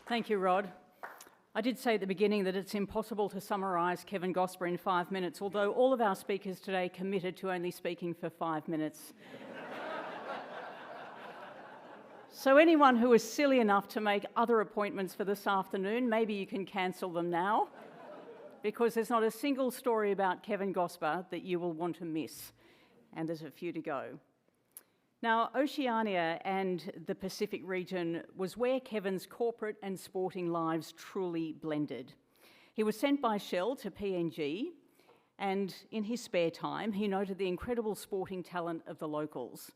Thank you, Rod. I did say at the beginning that it's impossible to summarise Kevan Gosper in 5 minutes, although all of our speakers today committed to only speaking for 5 minutes. So anyone who is silly enough to make other appointments for this afternoon, maybe you can cancel them now, because there's not a single story about Kevan Gosper that you will want to miss, and there's a few to go. Now, Oceania and the Pacific region was where Kevan's corporate and sporting lives truly blended. He was sent by Shell to PNG, and in his spare time, he noted the incredible sporting talent of the locals.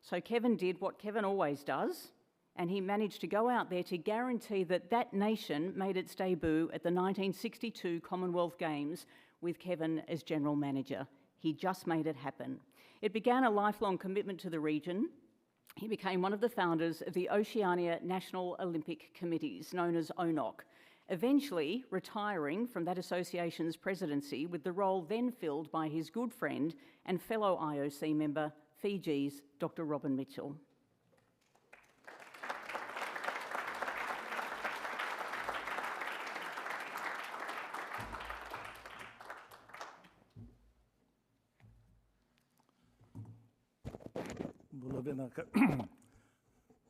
So Kevan did what Kevan always does, and he managed to go out there to guarantee that that nation made its debut at the 1962 Commonwealth Games with Kevan as general manager. He just made it happen. It began a lifelong commitment to the region. He became one of the founders of the Oceania National Olympic Committees, known as ONOC, eventually retiring from that association's presidency with the role then filled by his good friend and fellow IOC member, Fiji's Dr. Robin Mitchel.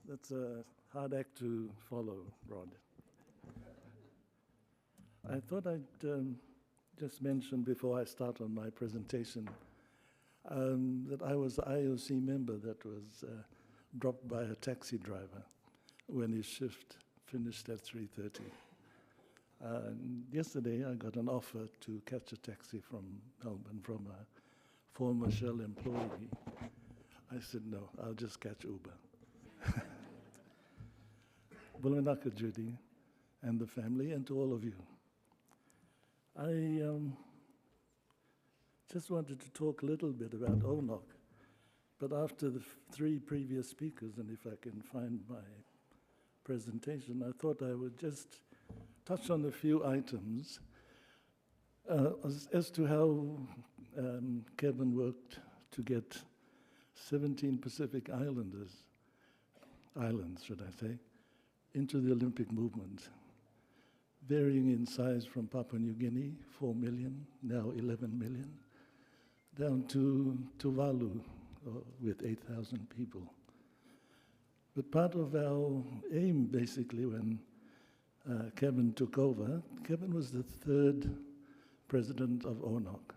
That's a hard act to follow, Rod. I thought I'd just mention before I start on my presentation that I was an IOC member that was dropped by a taxi driver when his shift finished at 3:30. Yesterday I got an offer to catch a taxi from Melbourne from a former Shell employee. I said, no, I'll just catch Uber. Bulanaka, Judy, and the family, and to all of you. I just wanted to talk a little bit about ONOC, but after the three previous speakers, and if I can find my presentation, I thought I would just touch on a few items as to how Kevan worked to get 17 Pacific islands, should I say, into the Olympic movement, varying in size from Papua New Guinea, 4 million, now 11 million, down to Tuvalu with 8,000 people. But part of our aim, basically, when Kevan took over, Kevan was the third president of ONOC.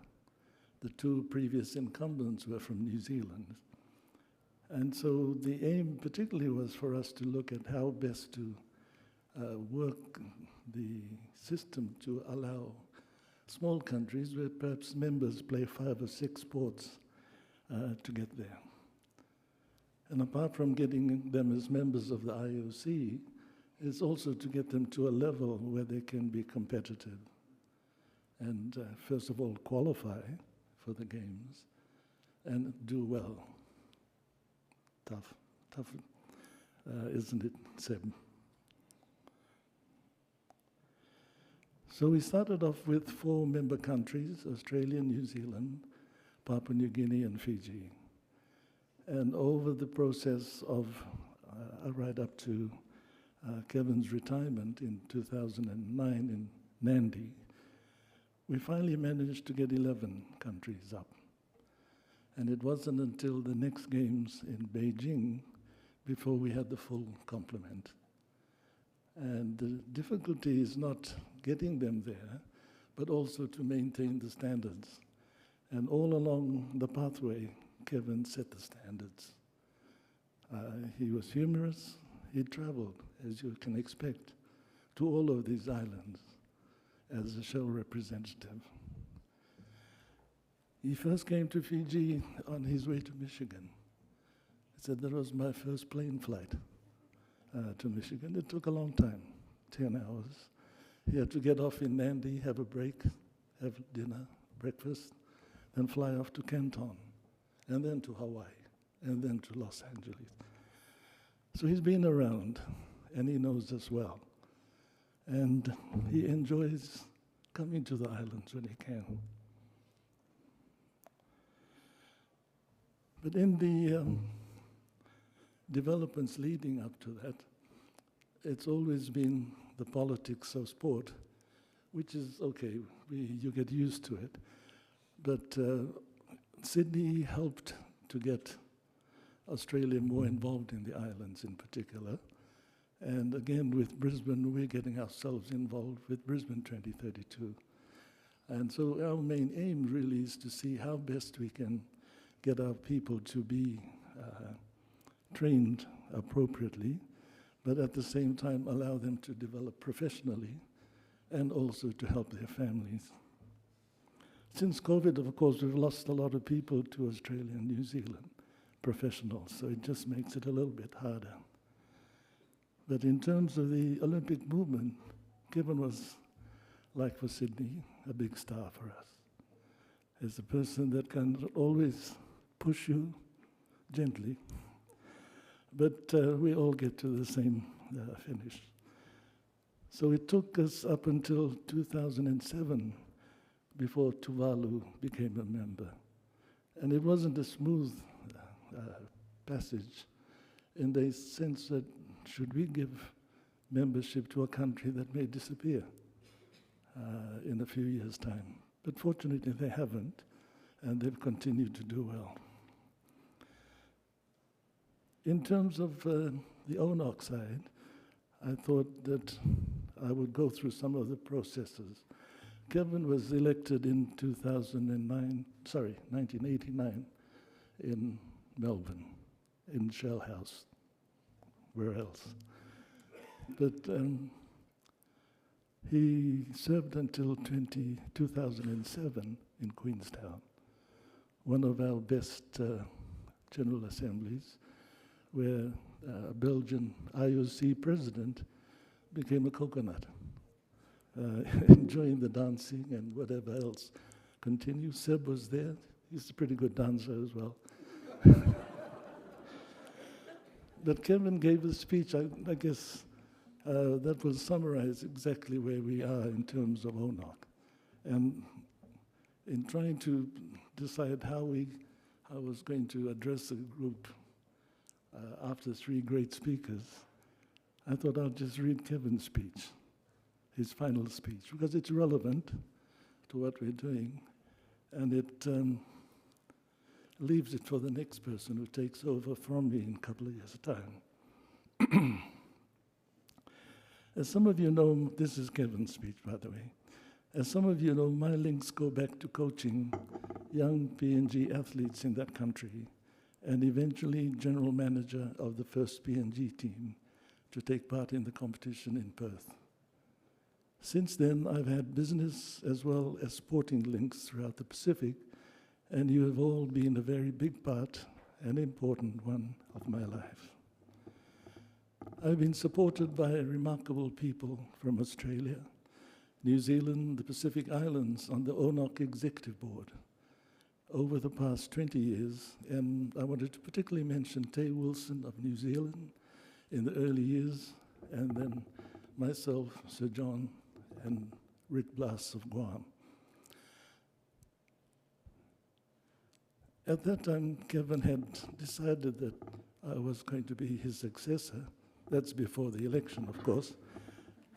The two previous incumbents were from New Zealand. And so the aim particularly was for us to look at how best to work the system to allow small countries where perhaps members play 5 or 6 sports to get there. And apart from getting them as members of the IOC, is also to get them to a level where they can be competitive and first of all qualify for the games and do well. Tough, isn't it, Seb? So we started off with 4 member countries, Australia, New Zealand, Papua New Guinea, and Fiji. And over the process of right up to Kevan's retirement in 2009 in Nandi, we finally managed to get 11 countries up. And it wasn't until the next games in Beijing before we had the full complement. And the difficulty is not getting them there, but also to maintain the standards. And all along the pathway, Kevan set the standards. He was humorous. He traveled, as you can expect, to all of these islands as a Shell representative. He first came to Fiji on his way to Michigan. He said that was my first plane flight to Michigan. It took a long time, 10 hours. He had to get off in Nandi, have a break, have dinner, breakfast, then fly off to Canton, and then to Hawaii, and then to Los Angeles. So he's been around, and he knows us well. And he enjoys coming to the islands when he can. But in the developments leading up to that, it's always been the politics of sport, which is okay, you get used to it. But Sydney helped to get Australia more involved in the islands in particular. And again, with Brisbane, we're getting ourselves involved with Brisbane 2032. And so our main aim really is to see how best we can get our people to be trained appropriately, but at the same time allow them to develop professionally and also to help their families. Since COVID, of course, we've lost a lot of people to Australia and New Zealand, professionals, so it just makes it a little bit harder. But in terms of the Olympic movement, Kevan was, like for Sydney, a big star for us. As a person that can always push you gently, but we all get to the same finish. So it took us up until 2007 before Tuvalu became a member. And it wasn't a smooth passage in the sense that should we give membership to a country that may disappear in a few years' time? But fortunately they haven't, and they've continued to do well. In terms of the ONOC side, I thought that I would go through some of the processes. Kevan was elected in 1989 in Melbourne, in Shell House. Where else? But he served until 2007 in Queenstown, one of our best General Assemblies, where a Belgian IOC president became a coconut, enjoying the dancing and whatever else. Continue. Seb was there. He's a pretty good dancer as well. But Kevan gave a speech, I guess, that will summarize exactly where we are in terms of ONOC. And in trying to decide how I was going to address the group after three great speakers, I thought I'll just read Kevan's speech, his final speech, because it's relevant to what we're doing, and it leaves it for the next person who takes over from me in a couple of years' time. As some of you know, this is Kevan's speech, by the way. As some of you know, my links go back to coaching young PNG athletes in that country, and eventually general manager of the first PNG team to take part in the competition in Perth. Since then, I've had business as well as sporting links throughout the Pacific, and you have all been a very big part, an important one of my life. I've been supported by remarkable people from Australia, New Zealand, the Pacific Islands on the ONOC Executive Board over the past 20 years, and I wanted to particularly mention Tay Wilson of New Zealand in the early years, and then myself, Sir John, and Rick Blas of Guam. At that time, Kevan had decided that I was going to be his successor. That's before the election, of course.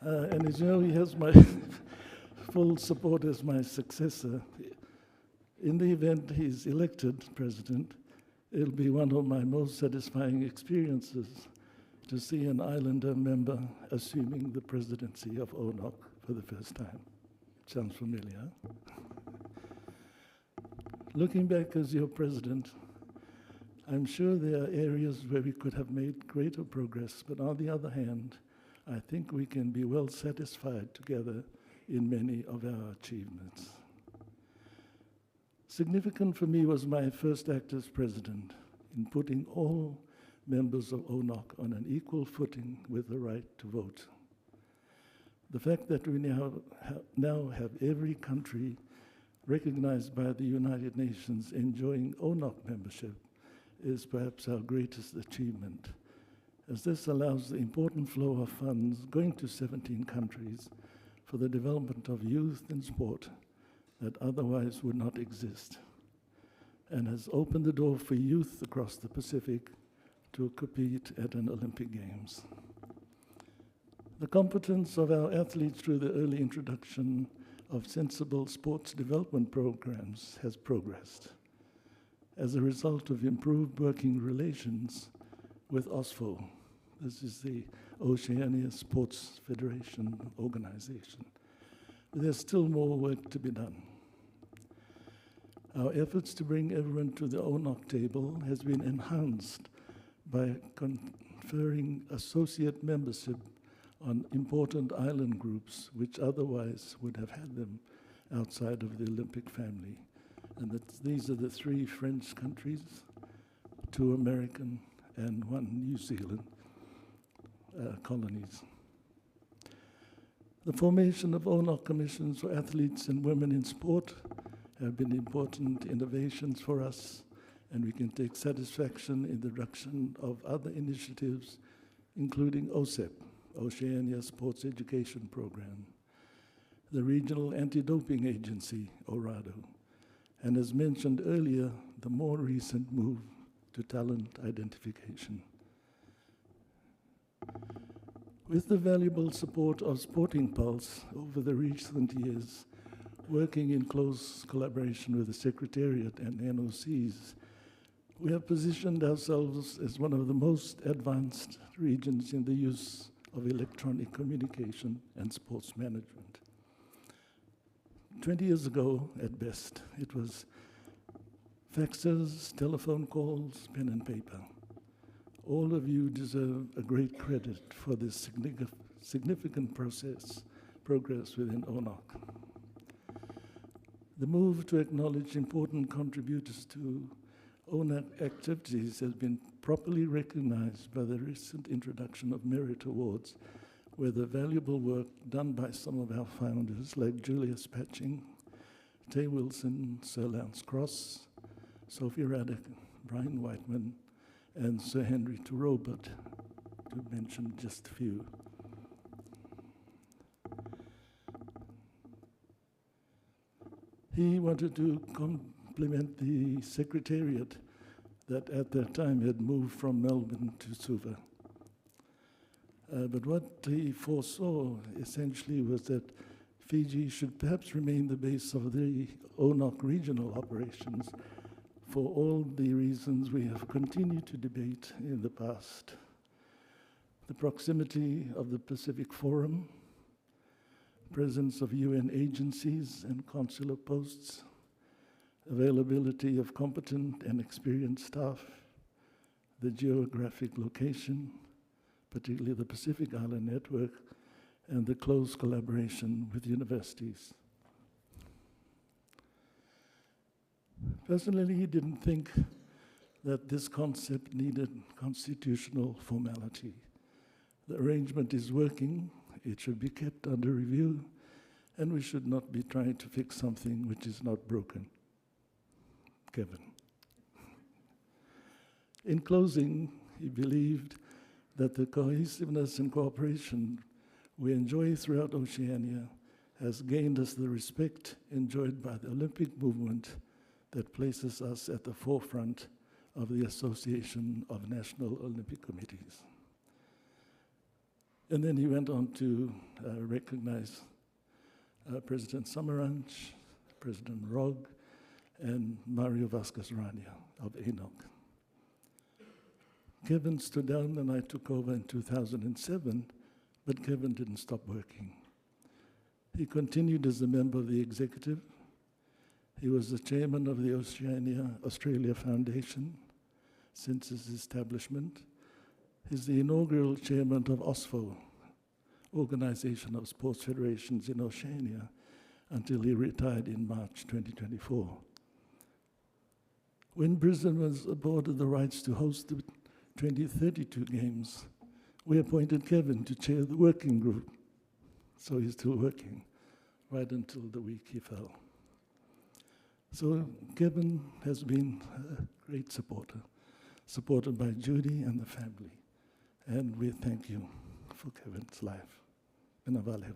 And as you know, he has my full support as my successor. In the event he's elected president, it'll be one of my most satisfying experiences to see an Islander member assuming the presidency of ONOC for the first time. Sounds familiar? Looking back as your president, I'm sure there are areas where we could have made greater progress, but on the other hand, I think we can be well satisfied together in many of our achievements. Significant for me was my first act as president in putting all members of ONOC on an equal footing with the right to vote. The fact that we now have every country recognized by the United Nations enjoying ONOC membership is perhaps our greatest achievement, as this allows the important flow of funds going to 17 countries for the development of youth and sport that otherwise would not exist, and has opened the door for youth across the Pacific to compete at an Olympic Games. The competence of our athletes through the early introduction of sensible sports development programs has progressed as a result of improved working relations with OSFO. This is the Oceania Sports Federation organization. But there's still more work to be done. Our efforts to bring everyone to the ONOC table has been enhanced by conferring associate membership on important island groups which otherwise would have had them outside of the Olympic family. And these are the 3 French countries, 2 American, and 1 New Zealand colonies. The formation of ONOC commissions for athletes and women in sport have been important innovations for us, and we can take satisfaction in the direction of other initiatives, including OSEP, Oceania Sports Education Program, the Regional Anti-Doping Agency, ORADO, and as mentioned earlier, the more recent move to talent identification. With the valuable support of Sporting Pulse over the recent years, working in close collaboration with the Secretariat and NOCs, we have positioned ourselves as one of the most advanced regions in the use of electronic communication and sports management. 20 years ago, at best, it was faxes, telephone calls, pen and paper. All of you deserve a great credit for this significant progress within ONOC. The move to acknowledge important contributors to ONOC activities has been properly recognized by the recent introduction of merit awards, where the valuable work done by some of our founders, like Julius Patching, Tay Wilson, Sir Lance Cross, Sophie Radek, Brian Whiteman, and Sir Henry Robert, to mention just a few. He wanted to compliment the Secretariat that at that time had moved from Melbourne to Suva. But what he foresaw essentially was that Fiji should perhaps remain the base of the ONOC regional operations for all the reasons we have continued to debate in the past. The proximity of the Pacific Forum, presence of UN agencies and consular posts, availability of competent and experienced staff, the geographic location, particularly the Pacific Island Network, and the close collaboration with universities. Personally, he didn't think that this concept needed constitutional formality. The arrangement is working, it should be kept under review, and we should not be trying to fix something which is not broken. Kevan. In closing, he believed that the cohesiveness and cooperation we enjoy throughout Oceania has gained us the respect enjoyed by the Olympic movement that places us at the forefront of the Association of National Olympic Committees. And then he went on to recognize President Samaranch, President Rogg, and Mario Vasquez Rania of ANOC. Kevan stood down and I took over in 2007, but Kevan didn't stop working. He continued as a member of the executive. He was the chairman of the Australia Foundation since its establishment. He's the inaugural chairman of OSFO, Organization of Sports Federations in Oceania, until he retired in March 2024. When Brisbane was awarded the rights to host the 2032 Games, we appointed Kevan to chair the working group. So he's still working, right until the week he fell. So Kevan has been a great supporter, supported by Judy and the family. And we thank you for Kevan's life. Bina valeu.